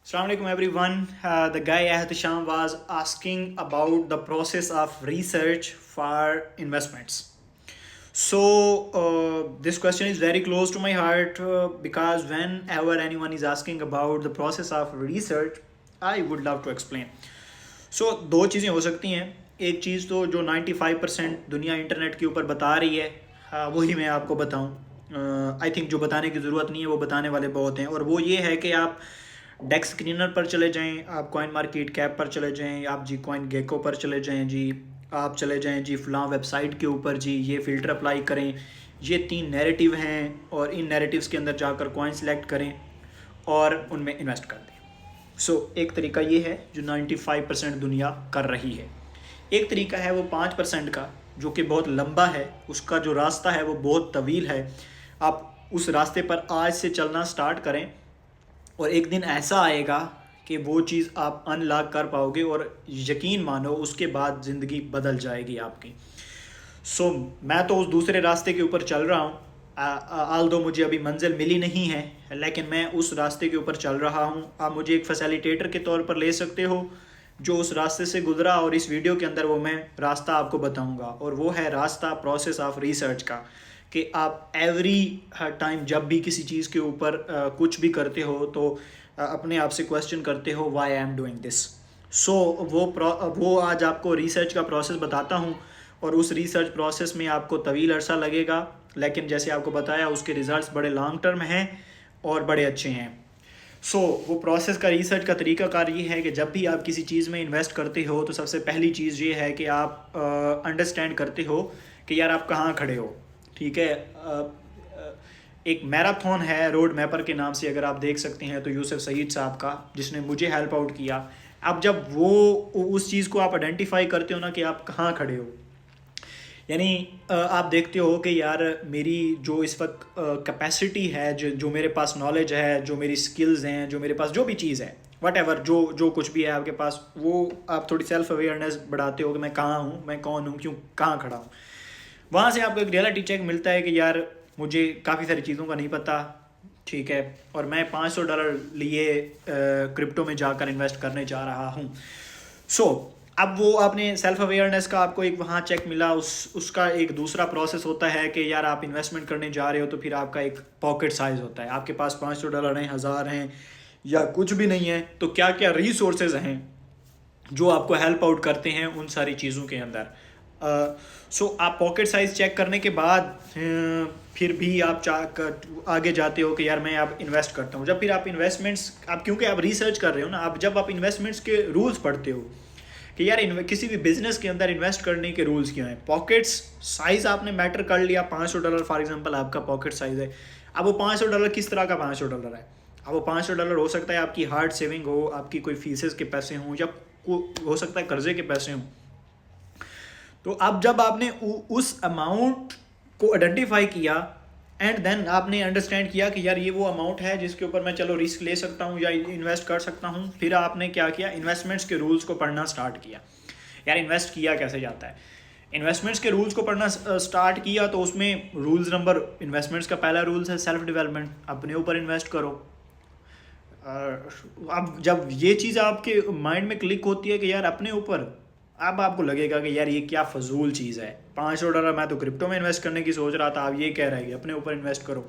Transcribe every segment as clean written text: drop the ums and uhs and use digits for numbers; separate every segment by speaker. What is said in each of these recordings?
Speaker 1: Assalamu alaikum everyone. The guy Ahtisham was asking about the process of research for investments. So this question is very close to my heart because whenever anyone is asking about the process of research, I would love to explain. So दो चीज़ें हो सकती हैं. एक चीज़ तो जो 95% दुनिया internet के ऊपर बता रही है, वही मैं आपको बताऊं. आई थिंक जो बताने की ज़रूरत नहीं है वो बताने वाले बहुत हैं, और वो ये है कि आप डेक्स स्क्रीनर पर चले जाएं, आप कॉइन मार्केट कैप पर चले जाएं, आप जी कॉइन गेको पर चले जाएं जी, आप चले जाएं जी फलां वेबसाइट के ऊपर जी, ये फ़िल्टर अप्लाई करें. ये 3 नैरेटिव हैं और इन नैरेटिव्स के अंदर जाकर कॉइन सेलेक्ट करें और उनमें इन्वेस्ट कर दें. एक तरीका ये है जो 95% दुनिया कर रही है. एक तरीका है वो 5% का, जो कि बहुत लंबा है, उसका जो रास्ता है वो बहुत तवील है. आप उस रास्ते पर आज से चलना स्टार्ट करें और एक दिन ऐसा आएगा कि वो चीज़ आप अनलॉक कर पाओगे और यकीन मानो उसके बाद ज़िंदगी बदल जाएगी आपकी. मैं तो उस दूसरे रास्ते के ऊपर चल रहा हूँ. आल्दो मुझे अभी मंजिल मिली नहीं है, लेकिन मैं उस रास्ते के ऊपर चल रहा हूँ. आप मुझे एक फैसिलिटेटर के तौर पर ले सकते हो जो उस रास्ते से गुजरा, और इस वीडियो के अंदर वो मैं रास्ता आपको बताऊँगा, और वो है रास्ता प्रोसेस ऑफ रिसर्च का. कि आप एवरी टाइम जब भी किसी चीज़ के ऊपर कुछ भी करते हो तो अपने आप से क्वेश्चन करते हो why I am doing this. वो आज आपको रिसर्च का प्रोसेस बताता हूँ, और उस रिसर्च प्रोसेस में आपको तवील अरसा लगेगा, लेकिन जैसे आपको बताया उसके रिज़ल्ट्स बड़े लॉन्ग टर्म हैं और बड़े अच्छे हैं. वो प्रोसेस का रिसर्च का तरीकाकार ये है कि जब भी आप किसी चीज़ में इन्वेस्ट करते हो तो सबसे पहली चीज़ ये है कि आप अंडरस्टैंड करते हो कि यार आप कहाँ खड़े हो. ठीक है. एक मैराथन है रोड मैपर के नाम से, अगर आप देख सकते हैं तो यूसुफ सईद साहब का, जिसने मुझे हेल्प आउट किया. अब जब वो उस चीज़ को आप आइडेंटिफाई करते हो ना कि आप कहाँ खड़े हो, यानी आप देखते हो कि यार मेरी जो इस वक्त कैपेसिटी है, जो मेरे पास नॉलेज है, जो मेरी स्किल्स हैं, जो मेरे पास जो भी चीज़ है, वट एवर जो कुछ भी है आपके पास, वो आप थोड़ी सेल्फ अवेयरनेस बढ़ाते हो कि मैं कहाँ हूँ, मैं कौन हूँ, क्यों कहाँ खड़ा हूँ. वहाँ से आपको एक रियलिटी चेक मिलता है कि यार मुझे काफ़ी सारी चीज़ों का नहीं पता. ठीक है. और मैं $500 लिए क्रिप्टो में जाकर इन्वेस्ट करने जा रहा हूँ. अब वो आपने सेल्फ अवेयरनेस का आपको एक वहाँ चेक मिला. उसका एक दूसरा प्रोसेस होता है कि यार आप इन्वेस्टमेंट करने जा रहे हो तो फिर आपका एक पॉकेट साइज़ होता है. आपके पास $500 हैं, 1000 हैं या कुछ भी नहीं है, तो क्या क्या रिसोर्सेज हैं जो आपको हेल्प आउट करते हैं उन सारी चीज़ों के अंदर. आप पॉकेट साइज़ चेक करने के बाद फिर भी आप आगे जाते हो कि यार मैं अब इन्वेस्ट करता हूँ. जब फिर आप इन्वेस्टमेंट्स, आप क्योंकि आप रिसर्च कर रहे हो ना, आप जब आप इन्वेस्टमेंट्स के रूल्स पढ़ते हो कि यार किसी भी बिजनेस के अंदर इन्वेस्ट करने के रूल्स क्या हैं. पॉकेट्स साइज़ आपने मैटर कर लिया. $500 फॉर एग्जांपल आपका पॉकेट साइज़ है. अब वो $500 किस तरह का $500 है. अब वो $500 हो सकता है आपकी हार्ड सेविंग हो, आपकी कोई फीसेस के पैसे हों, या हो सकता है कर्जे के पैसे हों. तो अब जब आपने उस अमाउंट को आइडेंटिफाई किया एंड देन आपने अंडरस्टैंड किया कि यार ये वो अमाउंट है जिसके ऊपर मैं चलो रिस्क ले सकता हूँ या इन्वेस्ट कर सकता हूँ, फिर आपने क्या किया, इन्वेस्टमेंट्स के रूल्स को पढ़ना स्टार्ट किया. यार इन्वेस्ट किया कैसे जाता है. इन्वेस्टमेंट्स के रूल्स को पढ़ना स्टार्ट किया तो उसमें इन्वेस्टमेंट्स का पहला रूल्स है सेल्फ डेवलपमेंट. अपने ऊपर इन्वेस्ट करो. अब जब ये चीज़ आपके माइंड में क्लिक होती है कि यार अपने ऊपर, अब आपको लगेगा कि यार ये क्या फजूल चीज़ है. $500 मैं तो क्रिप्टो में इन्वेस्ट करने की सोच रहा था, आप ये कह रहे हैं अपने ऊपर इन्वेस्ट करो.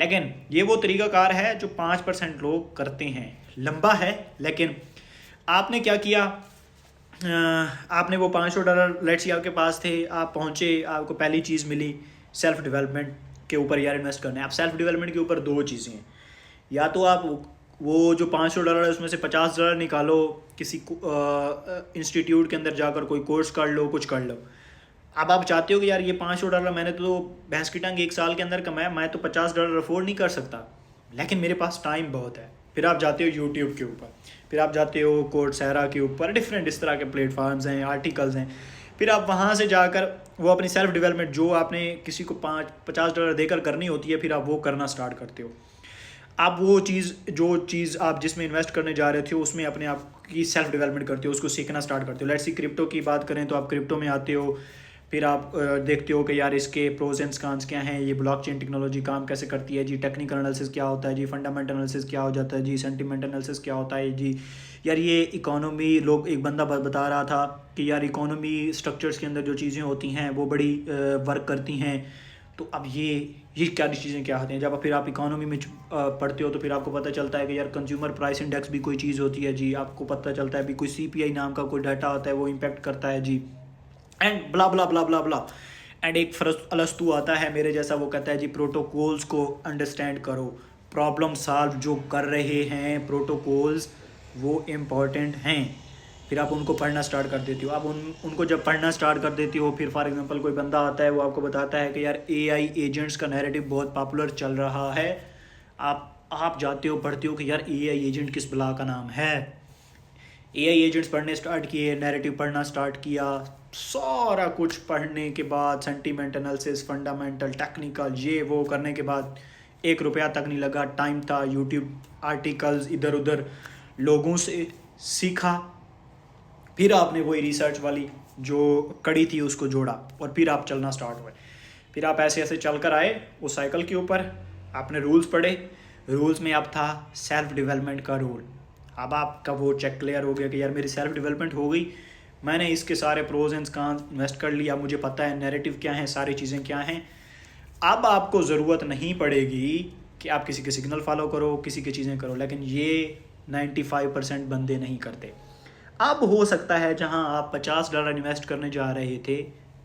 Speaker 1: लेकिन ये वो तरीकाकार है जो 5% लोग करते हैं. लंबा है, लेकिन आपने क्या किया, आपने वो $500 लेट्स आपके पास थे, आप पहुँचे, आपको पहली चीज़ मिली सेल्फ डेवलपमेंट के ऊपर यार इन्वेस्ट करना है. आप सेल्फ डेवलपमेंट के ऊपर दो चीज़ें हैं. या तो आप वो जो $500 है उसमें से $50 निकालो, किसी इंस्टीट्यूट के अंदर जाकर कोई कोर्स कर लो, कुछ कर लो. अब आप चाहते हो कि यार ये $500 मैंने तो भैंस की टांग 1 साल के अंदर कमाया, मैं तो $50 अफोर्ड नहीं कर सकता, लेकिन मेरे पास टाइम बहुत है. फिर आप जाते हो यूट्यूब के ऊपर, फिर आप जाते हो कोर्सेरा के ऊपर, डिफरेंट इस तरह के प्लेटफार्म्स हैं, आर्टिकल्स हैं. फिर आप वहाँ से जाकर वो अपनी सेल्फ डेवलपमेंट जो आपने किसी को $50 देकर करनी होती है, फिर आप वो करना स्टार्ट करते हो. आप वो चीज़ आप जिसमें इन्वेस्ट करने जा रहे थे उसमें अपने आप की सेल्फ डेवलपमेंट करते हो, उसको सीखना स्टार्ट करते हो. लेट्स सी क्रिप्टो की बात करें तो आप क्रिप्टो में आते हो, फिर आप देखते हो कि यार इसके प्रोज एंड कॉन्स क्या हैं, ये ब्लॉकचेन टेक्नोलॉजी काम कैसे करती है जी, टेक्निकल एनालिसिस क्या होता है जी, फंडामेंटल एनालिसिस क्या हो जाता है जी, सेंटिमेंट एनालिसिस क्या होता है जी। यार ये इकोनॉमी, लोग एक बंदा बता रहा था कि यार इकोनॉमी स्ट्रक्चर्स के अंदर जो चीज़ें होती हैं वो बड़ी वर्क करती हैं। तो अब ये क्या चीज़ें क्या होती हैं, जब फिर आप इकोनॉमी में पढ़ते हो तो फिर आपको पता चलता है कि यार कंज्यूमर प्राइस इंडेक्स भी कोई चीज़ होती है जी, आपको पता चलता है भी कोई सीपीआई नाम का कोई डाटा होता है वो इम्पेक्ट करता है जी, and blah blah blah blah blah. And एक अलस्तु आता है मेरे जैसा, वो कहता है जी प्रोटोकॉल्स को अंडरस्टैंड करो, प्रॉब्लम सॉल्व जो कर रहे हैं प्रोटोकॉल्स वो इम्पॉर्टेंट हैं। फिर आप उनको पढ़ना स्टार्ट कर देती हो। आप उनको जब पढ़ना स्टार्ट कर देती हो, फिर फॉर एग्जांपल कोई बंदा आता है वो आपको बताता है कि यार एआई एजेंट्स का नैरेटिव बहुत पॉपुलर चल रहा है। आप जाते हो पढ़ते हो कि यार एआई एजेंट किस बला का नाम है। एआई एजेंट्स पढ़ने स्टार्ट किए, नैरेटिव पढ़ना स्टार्ट किया, सारा कुछ पढ़ने के बाद सेंटीमेंट एनालिसिस, फंडामेंटल, टेक्निकल, ये वो करने के बाद 1 रुपया तक नहीं लगा। टाइम था, यूट्यूब आर्टिकल्स इधर उधर लोगों से सीखा, फिर आपने वही रिसर्च वाली जो कड़ी थी उसको जोड़ा और फिर आप चलना स्टार्ट हुए। फिर आप ऐसे ऐसे चल कर आए उस साइकिल के ऊपर। आपने रूल्स पढ़े, रूल्स में अब था सेल्फ डेवलपमेंट का रूल। अब आपका वो चेक क्लियर हो गया कि यार मेरी सेल्फ डेवलपमेंट हो गई, मैंने इसके सारे प्रोज एंड कॉन्स इन्वेस्ट कर लिया, मुझे पता है नैरेटिव क्या है, सारी चीज़ें क्या हैं। अब आपको ज़रूरत नहीं पड़ेगी कि आप किसी के सिग्नल फॉलो करो, किसी की चीज़ें करो, लेकिन ये 95% बंदे नहीं करते। अब हो सकता है जहां आप $50 इन्वेस्ट करने जा रहे थे,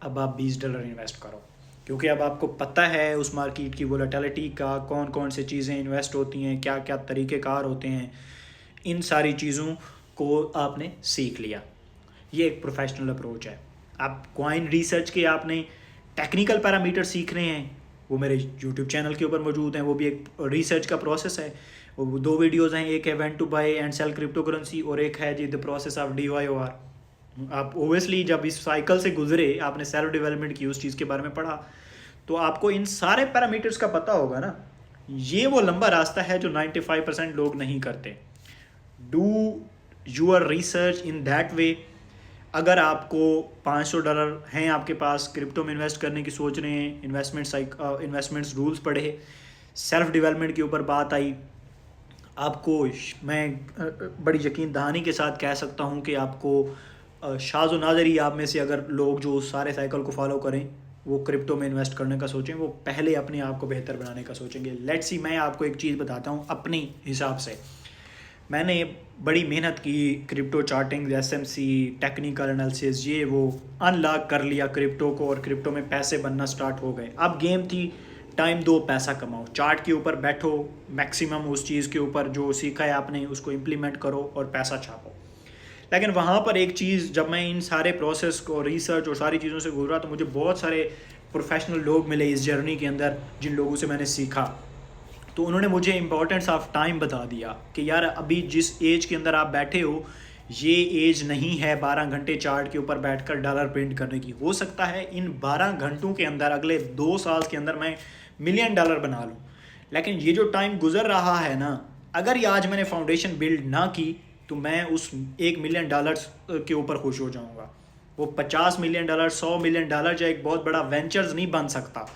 Speaker 1: अब आप $20 इन्वेस्ट करो, क्योंकि अब आपको पता है उस मार्केट की वोलेटिलिटी का, कौन कौन से चीज़ें इन्वेस्ट होती हैं, क्या क्या तरीक़ेकार होते हैं। इन सारी चीज़ों को आपने सीख लिया। ये एक प्रोफेशनल अप्रोच है। आप कॉइन रिसर्च के आपने टेक्निकल पैरामीटर सीख रहे हैं, वो मेरे यूट्यूब चैनल के ऊपर मौजूद हैं, वो भी एक रिसर्च का प्रोसेस है। वो 2 वीडियोज़ हैं, एक है when to buy and sell crypto currency और एक है जी द प्रोसेस ऑफ DYOR। आप ओबियसली जब इस साइकिल से गुजरे, आपने सेल्फ डेवलपमेंट की, उस चीज़ के बारे में पढ़ा, तो आपको इन सारे पैरामीटर्स का पता होगा ना। ये वो लंबा रास्ता है जो 95% लोग नहीं करते। Do your research in that way. अगर आपको $500 हैं आपके पास, क्रिप्टो में इन्वेस्ट करने की सोच रहे हैं, इन्वेस्टमेंट्स रूल्स पढ़े, सेल्फ डेवलपमेंट के ऊपर बात आई, आपको मैं बड़ी यकीन दहानी के साथ कह सकता हूँ कि आपको शाज़ व नाज़री आप में से अगर लोग जो सारे साइकिल को फॉलो करें, वो क्रिप्टो में इन्वेस्ट करने का सोचें, वो पहले अपने आप को बेहतर बनाने का सोचेंगे। लेट्स सी, मैं आपको एक चीज़ बताता हूँ अपने हिसाब से। मैंने बड़ी मेहनत की, crypto charting, SMC, technical analysis, ये वो अनलॉक कर लिया क्रिप्टो को, और क्रिप्टो में पैसे बनना स्टार्ट हो गए। अब गेम थी टाइम दो, पैसा कमाओ, चार्ट के ऊपर बैठो, मैक्सिमम उस चीज़ के ऊपर जो सीखा है आपने उसको इम्प्लीमेंट करो और पैसा छापो। लेकिन वहाँ पर एक चीज़, जब मैं इन सारे प्रोसेस को, रिसर्च और सारी चीज़ों से गुजरा, तो मुझे बहुत सारे प्रोफेशनल लोग मिले इस जर्नी के अंदर, जिन लोगों से मैंने सीखा। तो उन्होंने मुझे इम्पोर्टेंस ऑफ टाइम बता दिया कि यार अभी जिस एज के अंदर आप बैठे हो, ये एज नहीं है 12 घंटे चार्ट के ऊपर बैठकर डॉलर प्रिंट करने की। हो सकता है इन 12 घंटों के अंदर, अगले 2 साल के अंदर मैं $1 मिलियन बना लूँ, लेकिन ये जो टाइम गुजर रहा है ना, अगर ये आज मैंने फाउंडेशन बिल्ड ना की, तो मैं उस $1 मिलियन के ऊपर खुश हो जाऊँगा। वो $50 मिलियन, $100 मिलियन जो एक बहुत बड़ा वेंचर्स नहीं बन सकता,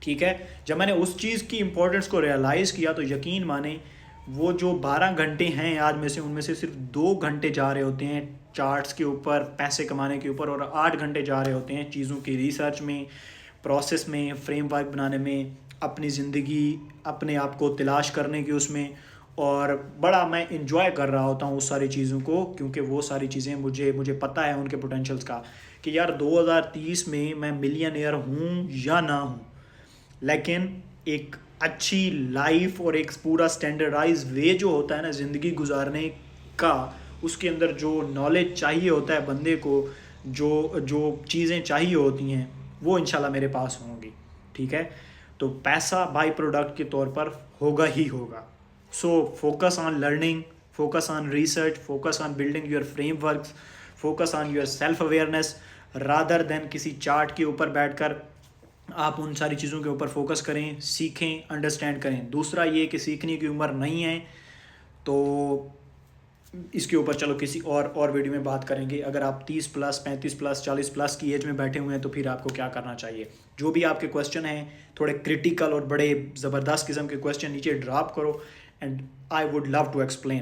Speaker 1: ठीक है। जब मैंने उस चीज़ की इम्पोर्टेंस को रियलाइज़ किया, तो यकीन माने वो जो 12 घंटे हैं आज में से, उनमें से सिर्फ 2 घंटे जा रहे होते हैं चार्ट्स के ऊपर, पैसे कमाने के ऊपर, और 8 घंटे जा रहे होते हैं चीज़ों की रिसर्च में, प्रोसेस में, फ्रेमवर्क बनाने में, अपनी ज़िंदगी, अपने आप को तलाश करने की उसमें। और बड़ा मैं इंजॉय कर रहा होता हूँ उस सारी चीज़ों को, क्योंकि वो सारी चीज़ें मुझे पता है उनके पोटेंशियल्स का, कि यार 2030 में मैं मिलियनेयर हूँ या ना हूँ, लेकिन एक अच्छी लाइफ और एक पूरा स्टैंडर्डाइज वे जो होता है ना ज़िंदगी गुजारने का, उसके अंदर जो नॉलेज चाहिए होता है बंदे को, जो चीज़ें चाहिए होती हैं, वो इंशाल्लाह मेरे पास होंगी, ठीक है। तो पैसा बाई प्रोडक्ट के तौर पर होगा ही होगा। So focus on learning, focus on research, focus on building your frameworks, focus on your self awareness, rather than किसी चार्ट के ऊपर बैठकर आप उन सारी चीज़ों के ऊपर फोकस करें, सीखें, अंडरस्टैंड करें। दूसरा ये कि सीखने की उम्र नहीं है, तो इसके ऊपर चलो किसी और वीडियो में बात करेंगे। अगर आप 30 प्लस 35 प्लस 40 प्लस की एज में बैठे हुए हैं तो फिर आपको क्या करना चाहिए। जो भी आपके क्वेश्चन हैं थोड़े क्रिटिकल और बड़े ज़बरदस्त किस्म के क्वेश्चन नीचे ड्रॉप करो, and I would love to explain.